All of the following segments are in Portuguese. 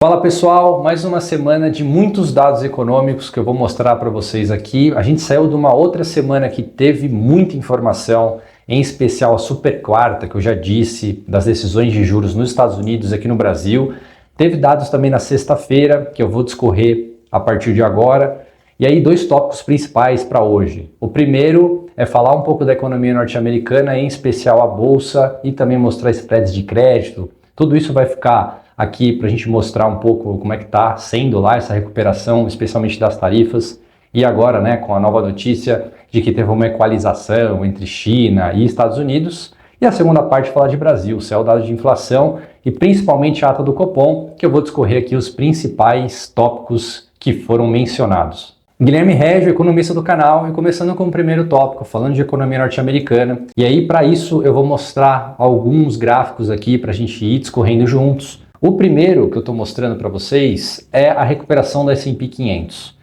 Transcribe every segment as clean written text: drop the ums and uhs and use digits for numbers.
Fala pessoal, mais uma semana de muitos dados econômicos que eu vou mostrar para vocês aqui. A gente saiu de uma outra semana que teve muita informação, em especial a super quarta, que eu já disse, das decisões de juros nos Estados Unidos e aqui no Brasil. Teve dados também na sexta-feira, que eu vou discorrer a partir de agora. E aí, dois tópicos principais para hoje. O primeiro é falar um pouco da economia norte-americana, em especial a bolsa, e também mostrar spreads de crédito. Tudo isso vai ficar aqui para a gente mostrar um pouco como é que está sendo lá essa recuperação, especialmente das tarifas. E agora, né, com a nova notícia de que teve uma equalização entre China e Estados Unidos. E a segunda parte falar de Brasil, saiu o dado de inflação e principalmente a ata do Copom, que eu vou discorrer aqui os principais tópicos que foram mencionados. Guilherme Régio, economista do canal, e começando com o primeiro tópico, falando de economia norte-americana. E aí, para isso, eu vou mostrar alguns gráficos aqui para a gente ir discorrendo juntos. O primeiro que eu estou mostrando para vocês é a recuperação do S&P 500.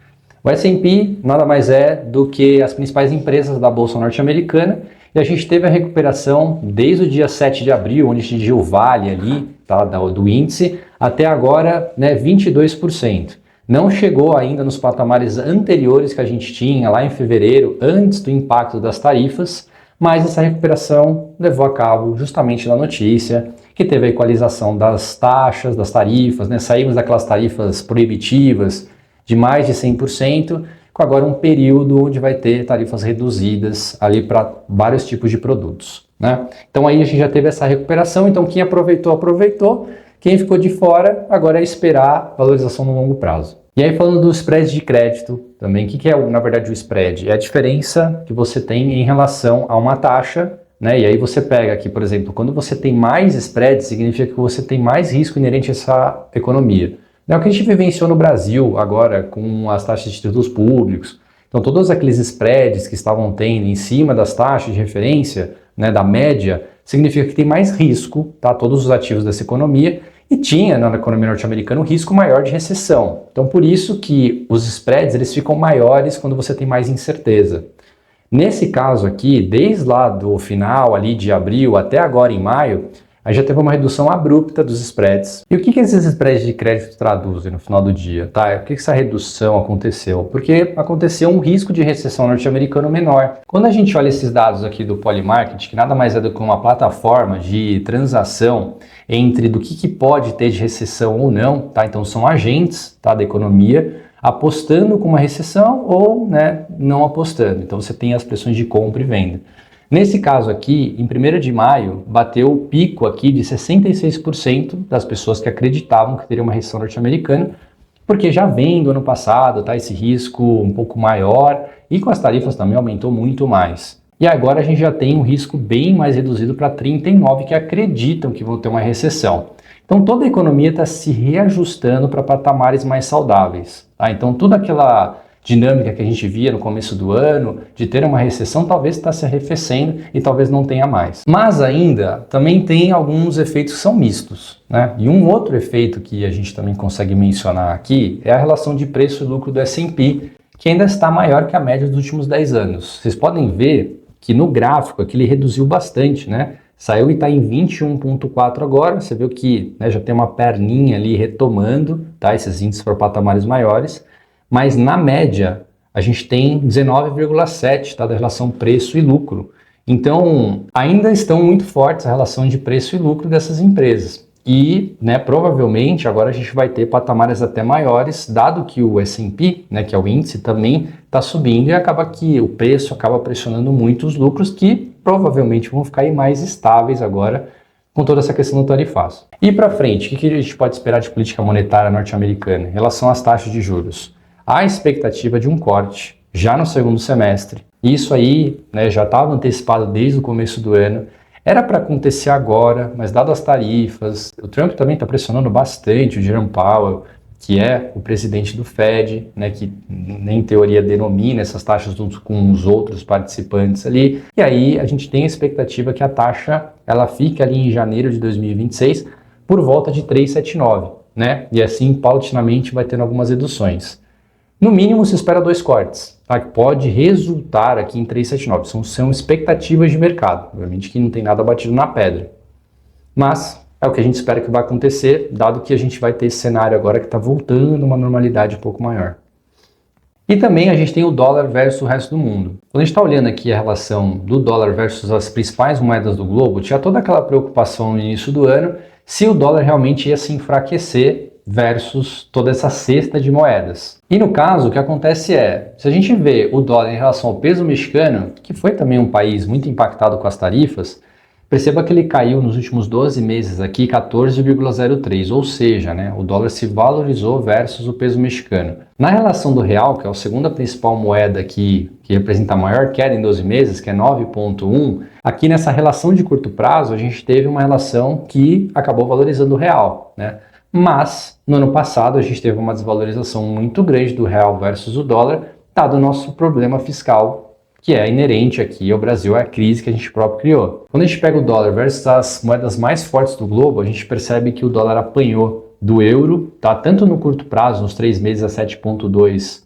O S&P nada mais é do que as principais empresas da Bolsa norte-americana, e a gente teve a recuperação desde o dia 7 de abril, onde atingiu o vale ali, tá, do índice, até agora, né, 22%. Não chegou ainda nos patamares anteriores que a gente tinha lá em fevereiro, antes do impacto das tarifas, mas essa recuperação levou a cabo justamente na notícia que teve a equalização das taxas, das tarifas, né? Saímos daquelas tarifas proibitivas de mais de 100%, com agora um período onde vai ter tarifas reduzidas ali para vários tipos de produtos, né? Então aí a gente já teve essa recuperação, então quem aproveitou, aproveitou. Quem ficou de fora, agora é esperar valorização no longo prazo. E aí falando dos spreads de crédito também, o que é na verdade o spread? É a diferença que você tem em relação a uma taxa, né? E aí você pega aqui, por exemplo, quando você tem mais spread, significa que você tem mais risco inerente a essa economia. É o que a gente vivenciou no Brasil agora com as taxas de títulos públicos. Então todos aqueles spreads que estavam tendo em cima das taxas de referência, né, da média, significa que tem mais risco, tá? Todos os ativos dessa economia, e tinha na economia norte-americana um risco maior de recessão. Então por isso que os spreads eles ficam maiores quando você tem mais incerteza. Nesse caso aqui, desde lá do final ali de abril até agora em maio, aí já teve uma redução abrupta dos spreads. E o que esses spreads de crédito traduzem no final do dia? Tá? Por que essa redução aconteceu? Porque aconteceu um risco de recessão norte-americano menor. Quando a gente olha esses dados aqui do Polymarket, que nada mais é do que uma plataforma de transação entre do que pode ter de recessão ou não, tá? Então são agentes, tá, da economia apostando com uma recessão ou, né, não apostando. Então você tem as pressões de compra e venda. Nesse caso aqui, em 1º de maio, bateu o pico aqui de 66% das pessoas que acreditavam que teria uma recessão norte-americana, porque já vem do ano passado, tá, esse risco um pouco maior e com as tarifas também aumentou muito mais. E agora a gente já tem um risco bem mais reduzido para 39% que acreditam que vão ter uma recessão. Então toda a economia está se reajustando para patamares mais saudáveis. Tá? Então toda aquela dinâmica que a gente via no começo do ano, de ter uma recessão, talvez está se arrefecendo e talvez não tenha mais. Mas ainda também tem alguns efeitos que são mistos, né? E um outro efeito que a gente também consegue mencionar aqui é a relação de preço e lucro do S&P, que ainda está maior que a média dos últimos 10 anos. Vocês podem ver que no gráfico aqui ele reduziu bastante, né? Saiu e está em 21,4 agora, você viu que, né, já tem uma perninha ali retomando, tá? Esses índices para patamares maiores. Mas na média a gente tem 19,7, tá, da relação preço e lucro. Então ainda estão muito fortes a relação de preço e lucro dessas empresas. E, né, provavelmente agora a gente vai ter patamares até maiores, dado que o S&P, né, que é o índice, também está subindo e acaba que o preço acaba pressionando muito os lucros que provavelmente vão ficar aí mais estáveis agora com toda essa questão do tarifaço. E para frente, o que a gente pode esperar de política monetária norte-americana em relação às taxas de juros? Há expectativa de um corte já no segundo semestre. Isso aí, né, já estava antecipado desde o começo do ano. Era para acontecer agora, mas dado as tarifas, o Trump também está pressionando bastante o Jerome Powell, que é o presidente do Fed, né, que em teoria denomina essas taxas junto com os outros participantes ali. E aí a gente tem a expectativa que a taxa ela fique ali em janeiro de 2026 por volta de 3,79, né? E assim paulatinamente vai tendo algumas reduções. No mínimo se espera 2 cortes, tá? Que pode resultar aqui em 3,79. São expectativas de mercado, obviamente que não tem nada batido na pedra. Mas É o que a gente espera que vai acontecer, dado que a gente vai ter esse cenário agora que está voltando a uma normalidade um pouco maior. E também a gente tem o dólar versus o resto do mundo. Quando a gente está olhando aqui a relação do dólar versus as principais moedas do globo, tinha toda aquela preocupação no início do ano se o dólar realmente ia se enfraquecer versus toda essa cesta de moedas. E no caso, o que acontece é, se a gente vê o dólar em relação ao peso mexicano, que foi também um país muito impactado com as tarifas, perceba que ele caiu nos últimos 12 meses aqui 14,03, ou seja, o dólar se valorizou versus o peso mexicano. Na relação do real, que é a segunda principal moeda aqui, que representa a maior queda em 12 meses, que é 9,1, aqui nessa relação de curto prazo a gente teve uma relação que acabou valorizando o real, Mas, no ano passado, a gente teve uma desvalorização muito grande do real versus o dólar, dado o nosso problema fiscal, que é inerente aqui ao Brasil, é a crise que a gente próprio criou. Quando a gente pega o dólar versus as moedas mais fortes do globo, a gente percebe que o dólar apanhou do euro, tanto no curto prazo, nos 3 meses a 7,2,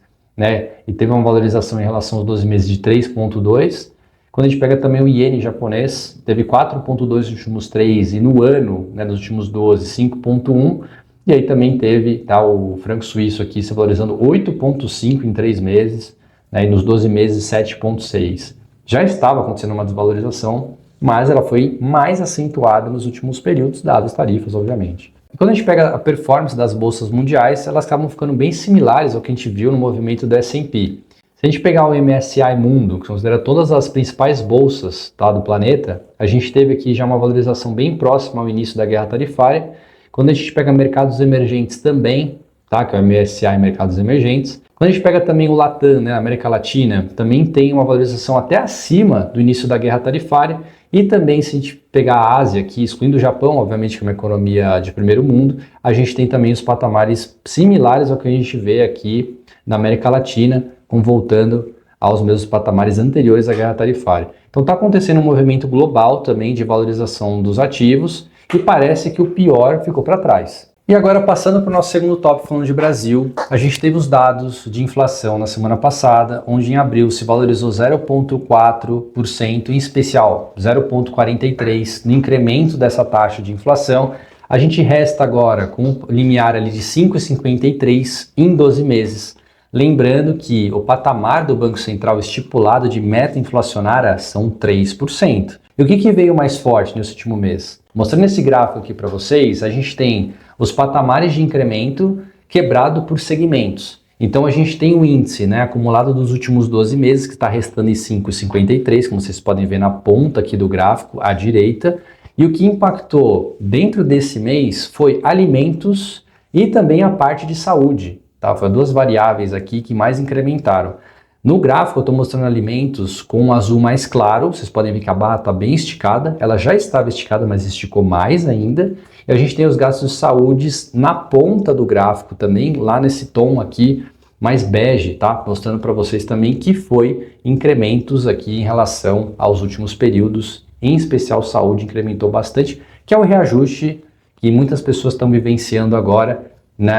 e teve uma valorização em relação aos 12 meses de 3,2. Quando a gente pega também o iene japonês, teve 4,2 nos últimos 3 e no ano, nos últimos 12, 5,1. E aí também teve o franco suíço aqui se valorizando 8,5 em 3 meses, e nos 12 meses 7,6. Já estava acontecendo uma desvalorização, mas ela foi mais acentuada nos últimos períodos, dadas as tarifas, obviamente. E quando a gente pega a performance das bolsas mundiais, elas acabam ficando bem similares ao que a gente viu no movimento do S&P. Se a gente pegar o MSCI Mundo, que considera todas as principais bolsas do planeta, a gente teve aqui já uma valorização bem próxima ao início da guerra tarifária. Quando a gente pega mercados emergentes também, que é o MSCI Mercados Emergentes, quando a gente pega também o Latam, a América Latina, também tem uma valorização até acima do início da guerra tarifária. E também, se a gente pegar a Ásia aqui, excluindo o Japão, obviamente que é uma economia de primeiro mundo, a gente tem também os patamares similares ao que a gente vê aqui na América Latina, voltando aos mesmos patamares anteriores à guerra tarifária. Então está acontecendo um movimento global também de valorização dos ativos e parece que o pior ficou para trás. E agora, passando para o nosso segundo tópico, falando de Brasil, a gente teve os dados de inflação na semana passada, onde em abril se valorizou 0,4%, em especial 0,43% no incremento dessa taxa de inflação. A gente resta agora com um limiar ali de 5,53% em 12 meses. Lembrando que o patamar do Banco Central estipulado de meta inflacionária são 3%. E o que veio mais forte nesse último mês? Mostrando esse gráfico aqui para vocês, a gente tem os patamares de incremento quebrado por segmentos. Então a gente tem o índice acumulado dos últimos 12 meses, que está restando em 5,53, como vocês podem ver na ponta aqui do gráfico, à direita. E o que impactou dentro desse mês foi alimentos e também a parte de saúde. Foi duas variáveis aqui que mais incrementaram. No gráfico eu estou mostrando alimentos com um azul mais claro, vocês podem ver que a barra está bem esticada, ela já estava esticada, mas esticou mais ainda. E a gente tem os gastos de saúde na ponta do gráfico também, lá nesse tom aqui mais bege, mostrando para vocês também que foi incrementos aqui em relação aos últimos períodos, em especial saúde incrementou bastante, que é o reajuste que muitas pessoas estão vivenciando agora,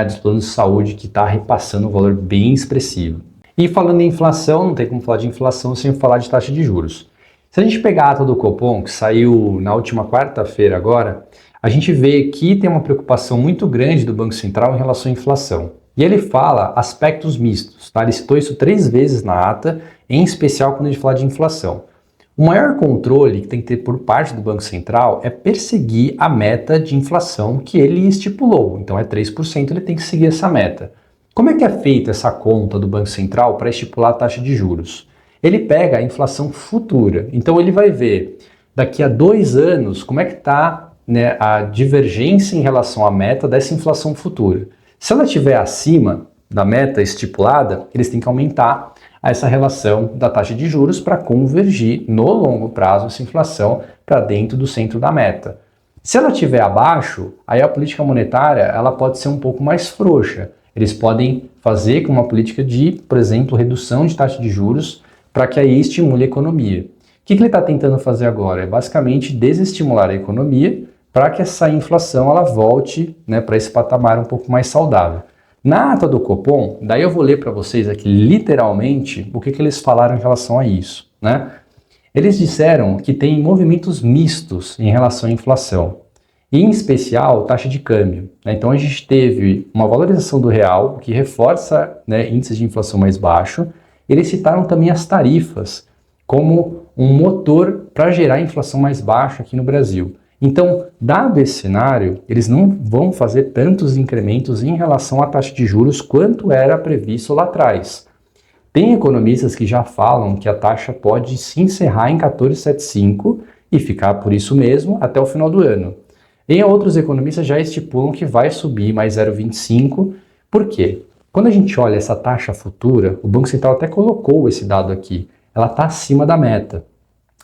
dos planos de saúde, que está repassando um valor bem expressivo. E falando em inflação, não tem como falar de inflação sem falar de taxa de juros. Se a gente pegar a ata do Copom, que saiu na última quarta-feira agora, a gente vê que tem uma preocupação muito grande do Banco Central em relação à inflação. E ele fala aspectos mistos, Ele citou isso 3 vezes na ata, em especial quando a gente fala de inflação. O maior controle que tem que ter por parte do Banco Central é perseguir a meta de inflação que ele estipulou. Então é 3%, ele tem que seguir essa meta. Como é que é feita essa conta do Banco Central para estipular a taxa de juros? Ele pega a inflação futura. Então ele vai ver daqui a 2 anos como é que está a divergência em relação à meta dessa inflação futura. Se ela estiver acima da meta estipulada, eles têm que aumentar essa relação da taxa de juros para convergir no longo prazo essa inflação para dentro do centro da meta. Se ela estiver abaixo, aí a política monetária ela pode ser um pouco mais frouxa. Eles podem fazer com uma política de, por exemplo, redução de taxa de juros para que aí estimule a economia. O que ele está tentando fazer agora? É basicamente desestimular a economia para que essa inflação ela volte para esse patamar um pouco mais saudável. Na ata do Copom, daí eu vou ler para vocês aqui literalmente o que eles falaram em relação a isso. Eles disseram que tem movimentos mistos em relação à inflação. e em especial taxa de câmbio, né? Então a gente teve uma valorização do real, que reforça, né, índices de inflação mais baixo. Eles citaram também as tarifas como um motor para gerar inflação mais baixa aqui no Brasil. Então, dado esse cenário, eles não vão fazer tantos incrementos em relação à taxa de juros quanto era previsto lá atrás. Tem economistas que já falam que a taxa pode se encerrar em 14,75 e ficar por isso mesmo até o final do ano. E outros economistas já estipulam que vai subir mais 0,25. Por quê? Quando a gente olha essa taxa futura, o Banco Central até colocou esse dado aqui, ela está acima da meta.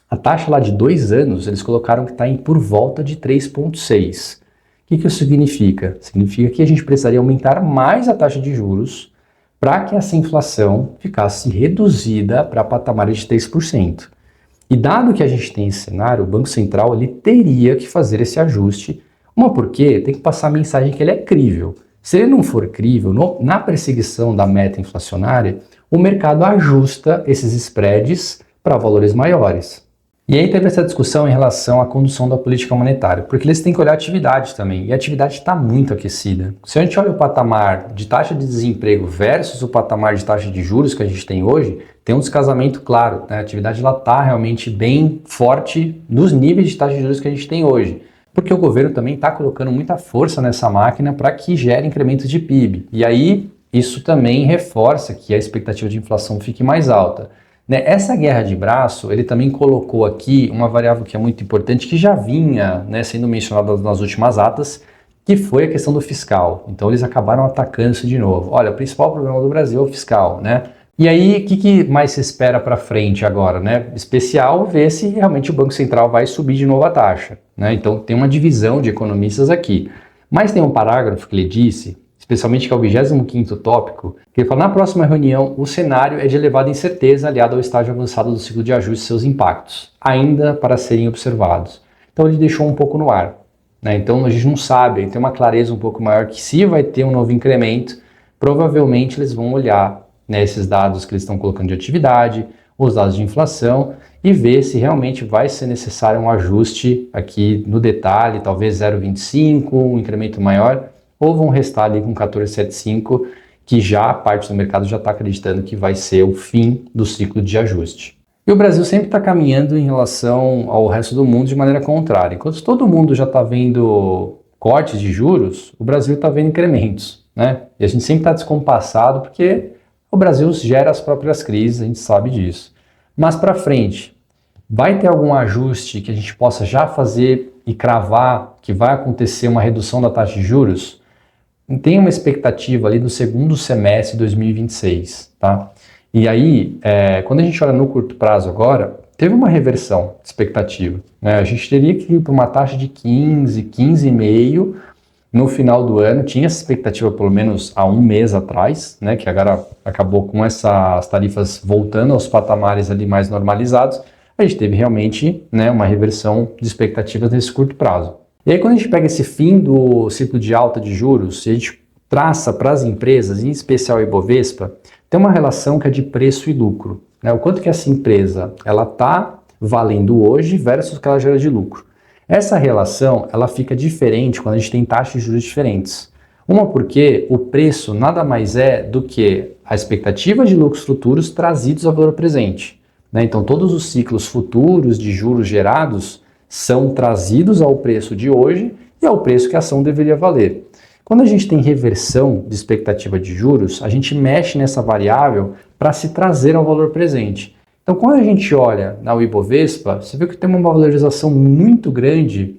A taxa lá de 2 anos, eles colocaram que está por volta de 3,6. O que isso significa? Significa que a gente precisaria aumentar mais a taxa de juros para que essa inflação ficasse reduzida para patamares de 3%. E dado que a gente tem esse cenário, o Banco Central ele teria que fazer esse ajuste, porque tem que passar a mensagem que ele é crível. Se ele não for crível, na perseguição da meta inflacionária, o mercado ajusta esses spreads para valores maiores. E aí teve essa discussão em relação à condução da política monetária, porque eles têm que olhar a atividade também, e a atividade está muito aquecida. Se a gente olha o patamar de taxa de desemprego versus o patamar de taxa de juros que a gente tem hoje, tem um descasamento claro, né? A atividade está realmente bem forte nos níveis de taxa de juros que a gente tem hoje, porque o governo também está colocando muita força nessa máquina para que gere incrementos de PIB, e aí isso também reforça que a expectativa de inflação fique mais alta. Essa guerra de braço, ele também colocou aqui uma variável que é muito importante, que já vinha, né, sendo mencionada nas últimas atas, que foi a questão do fiscal. Então eles acabaram atacando isso de novo. Olha, o principal problema do Brasil é o fiscal, né? E aí, o que mais se espera para frente agora, né? Especial ver se realmente o Banco Central vai subir de novo a taxa, né? Então tem uma divisão de economistas aqui. Mas tem um parágrafo que ele disse, especialmente que é o 25º tópico, que ele fala: na próxima reunião, o cenário é de elevada incerteza aliado ao estágio avançado do ciclo de ajuste e seus impactos, ainda para serem observados. Então ele deixou um pouco no ar, né? Então a gente não sabe, tem uma clareza um pouco maior que se vai ter um novo incremento, provavelmente eles vão olhar, né, esses dados que eles estão colocando de atividade, os dados de inflação, e ver se realmente vai ser necessário um ajuste aqui no detalhe, talvez 0,25, um incremento maior, ou vão restar ali com 14,75, que já a parte do mercado já está acreditando que vai ser o fim do ciclo de ajuste. E o Brasil sempre está caminhando em relação ao resto do mundo de maneira contrária. Enquanto todo mundo já está vendo cortes de juros, o Brasil está vendo incrementos, né? E a gente sempre está descompassado porque o Brasil gera as próprias crises, a gente sabe disso. Mas para frente, vai ter algum ajuste que a gente possa já fazer e cravar que vai acontecer uma redução da taxa de juros? Tem uma expectativa ali do segundo semestre de 2026, tá? E aí, quando a gente olha no curto prazo agora, teve uma reversão de expectativa, né? A gente teria que ir para uma taxa de 15, 15,5 no final do ano. Tinha essa expectativa pelo menos há um mês atrás, né? Que agora acabou com essas tarifas voltando aos patamares ali mais normalizados. A gente teve realmente, né, uma reversão de expectativas nesse curto prazo. E aí quando a gente pega esse fim do ciclo de alta de juros, a gente traça para as empresas, em especial a Ibovespa, tem uma relação que é de preço e lucro, né? O quanto que essa empresa ela está valendo hoje versus o que ela gera de lucro. Essa relação ela fica diferente quando a gente tem taxas de juros diferentes. Uma porque o preço nada mais é do que a expectativa de lucros futuros trazidos ao valor presente, né? Então todos os ciclos futuros de juros gerados são trazidos ao preço de hoje e ao preço que a ação deveria valer. Quando a gente tem reversão de expectativa de juros, a gente mexe nessa variável para se trazer ao valor presente. Então, quando a gente olha na Ibovespa, você vê que tem uma valorização muito grande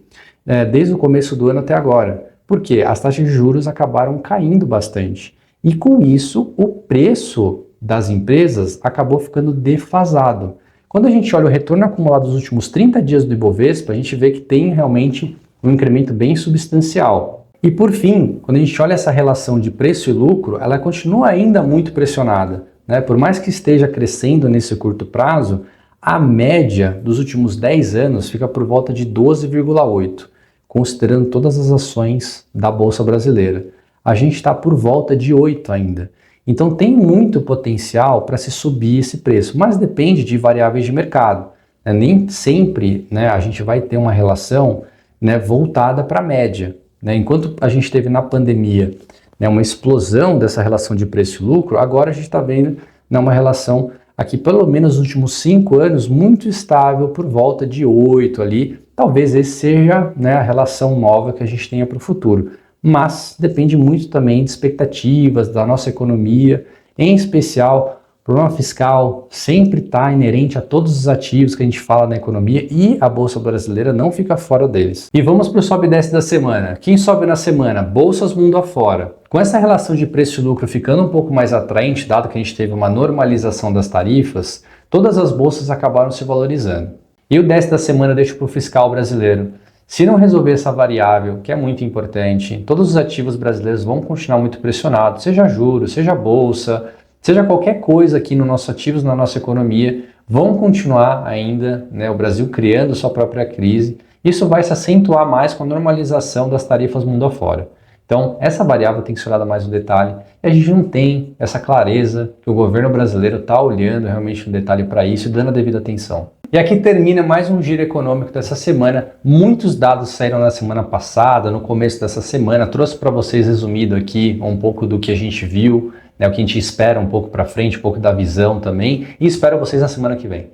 desde o começo do ano até agora. Por quê? As taxas de juros acabaram caindo bastante. E com isso, o preço das empresas acabou ficando defasado. Quando a gente olha o retorno acumulado dos últimos 30 dias do Ibovespa, a gente vê que tem realmente um incremento bem substancial. E por fim, quando a gente olha essa relação de preço e lucro, ela continua ainda muito pressionada, né? Por mais que esteja crescendo nesse curto prazo, a média dos últimos 10 anos fica por volta de 12,8, considerando todas as ações da Bolsa Brasileira. A gente está por volta de 8 ainda. Então tem muito potencial para se subir esse preço, mas depende de variáveis de mercado. Nem sempre, né, a gente vai ter uma relação né, voltada para a média. Né? Enquanto a gente teve na pandemia, né, uma explosão dessa relação de preço e lucro, agora a gente está vendo, né, uma relação aqui, pelo menos nos últimos 5 anos, muito estável, por volta de 8 ali. Talvez esse seja, né, a relação nova que a gente tenha para o futuro. Mas depende muito também de expectativas da nossa economia, em especial. O problema fiscal sempre está inerente a todos os ativos que a gente fala na economia e a Bolsa Brasileira não fica fora deles. E vamos para o sobe e desce da semana. Quem sobe na semana? Bolsas mundo afora. Com essa relação de preço e lucro ficando um pouco mais atraente, dado que a gente teve uma normalização das tarifas, todas as bolsas acabaram se valorizando. E o desce da semana deixa para o fiscal brasileiro. Se não resolver essa variável, que é muito importante, todos os ativos brasileiros vão continuar muito pressionados, seja juros, seja bolsa, seja qualquer coisa aqui nos nossos ativos, na nossa economia, vão continuar ainda, né, o Brasil criando sua própria crise. Isso vai se acentuar mais com a normalização das tarifas mundo afora. Então, essa variável tem que ser olhada mais no detalhe. E a gente não tem essa clareza que o governo brasileiro está olhando realmente no detalhe para isso e dando a devida atenção. E aqui termina mais um giro econômico dessa semana. Muitos dados saíram na semana passada, no começo dessa semana. Trouxe para vocês resumido aqui um pouco do que a gente viu, né, o que a gente espera um pouco para frente, um pouco da visão também. E espero vocês na semana que vem.